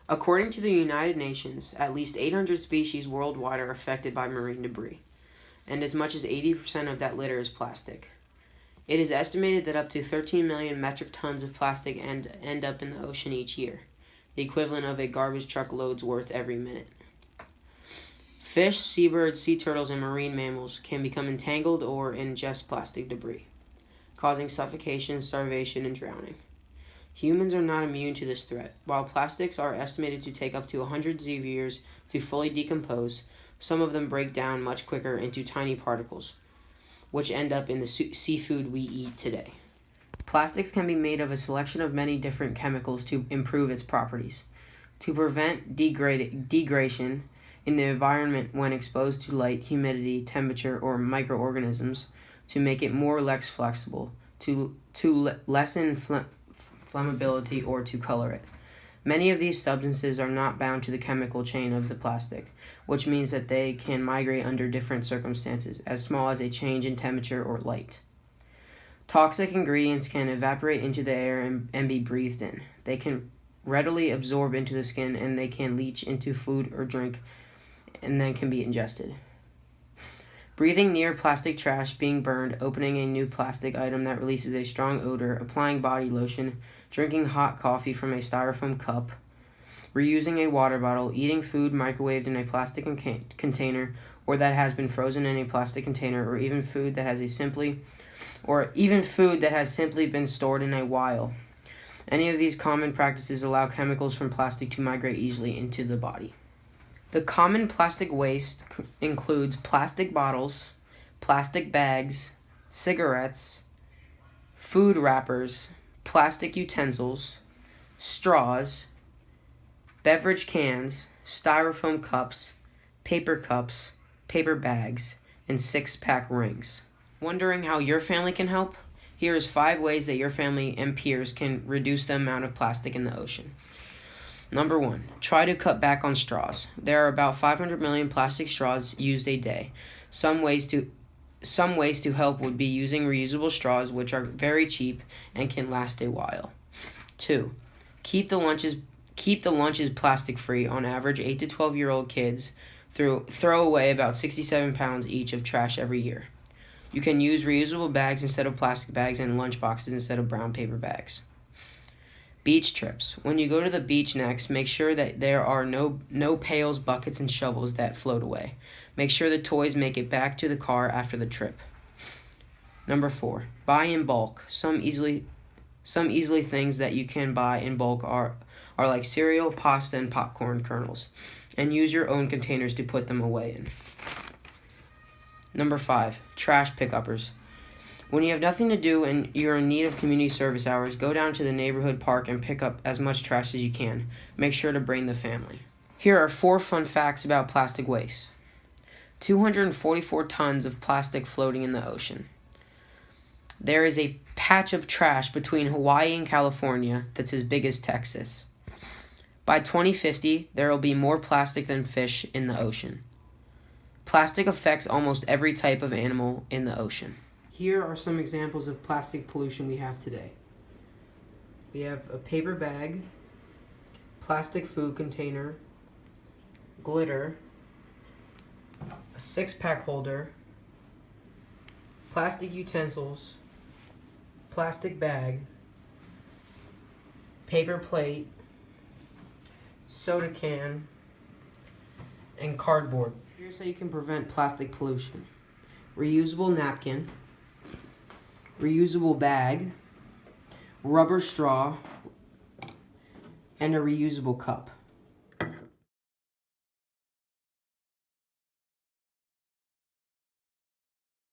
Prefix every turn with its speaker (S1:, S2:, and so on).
S1: According to the United Nations, at least 800 species worldwide are affected by marine debris, and as much as 80% of that litter is plastic. It is estimated that up to 13 million metric tons of plastic end up in the ocean each year, the equivalent of a garbage truck load's worth every minute. Fish, seabirds, sea turtles, and marine mammals can become entangled or ingest plastic debris, causing suffocation, starvation, and drowning. Humans are not immune to this threat. While plastics are estimated to take up to hundreds of years to fully decompose, some of them break down much quicker into tiny particles, which end up in the seafood we eat today. Plastics can be made of a selection of many different chemicals to improve its properties. To prevent degradation in the environment when exposed to light, humidity, temperature, or microorganisms, to make it more or less flexible, to lessen flammability, or to color it. Many of these substances are not bound to the chemical chain of the plastic, which means that they can migrate under different circumstances, as small as a change in temperature or light. Toxic ingredients can evaporate into the air and be breathed in. They can readily absorb into the skin, and they can leach into food or drink and then can be ingested. Breathing near plastic trash, being burned, opening a new plastic item that releases a strong odor, applying body lotion, drinking hot coffee from a styrofoam cup, reusing a water bottle, eating food microwaved in a plastic container or that has been frozen in a plastic container, or even food that has simply been stored in a while. Any of these common practices allow chemicals from plastic to migrate easily into the body. The common plastic waste includes plastic bottles, plastic bags, cigarettes, food wrappers, plastic utensils, straws, beverage cans, styrofoam cups, paper bags, and six-pack rings. Wondering how your family can help? Here is 5 ways that your family and peers can reduce the amount of plastic in the ocean. Number 1, try to cut back on straws. There are about 500 million plastic straws used a day. Some ways to help would be using reusable straws, which are very cheap and can last a while. 2, keep the lunches plastic free. On average, 8 to 12-year-old kids throw away about 67 pounds each of trash every year. You can use reusable bags instead of plastic bags and lunch boxes instead of brown paper bags. Beach trips. When you go to the beach next, make sure that there are no pails, buckets, and shovels that float away. Make sure the toys make it back to the car after the trip. Number 4, buy in bulk. Some easily things that you can buy in bulk are like cereal, pasta, and popcorn kernels, and use your own containers to put them away in. Number 5, trash pickuppers. When you have nothing to do and you're in need of community service hours, go down to the neighborhood park and pick up as much trash as you can. Make sure to bring the family. Here are 4 fun facts about plastic waste. 244 tons of plastic floating in the ocean. There is a patch of trash between Hawaii and California that's as big as Texas. By 2050, there will be more plastic than fish in the ocean. Plastic affects almost every type of animal in the ocean. Here are some examples of plastic pollution we have today. We have a paper bag, plastic food container, glitter, a 6-pack holder, plastic utensils, plastic bag, paper plate, soda can, and cardboard. Here's how you can prevent plastic pollution. Reusable napkin, reusable bag, rubber straw, and a reusable cup.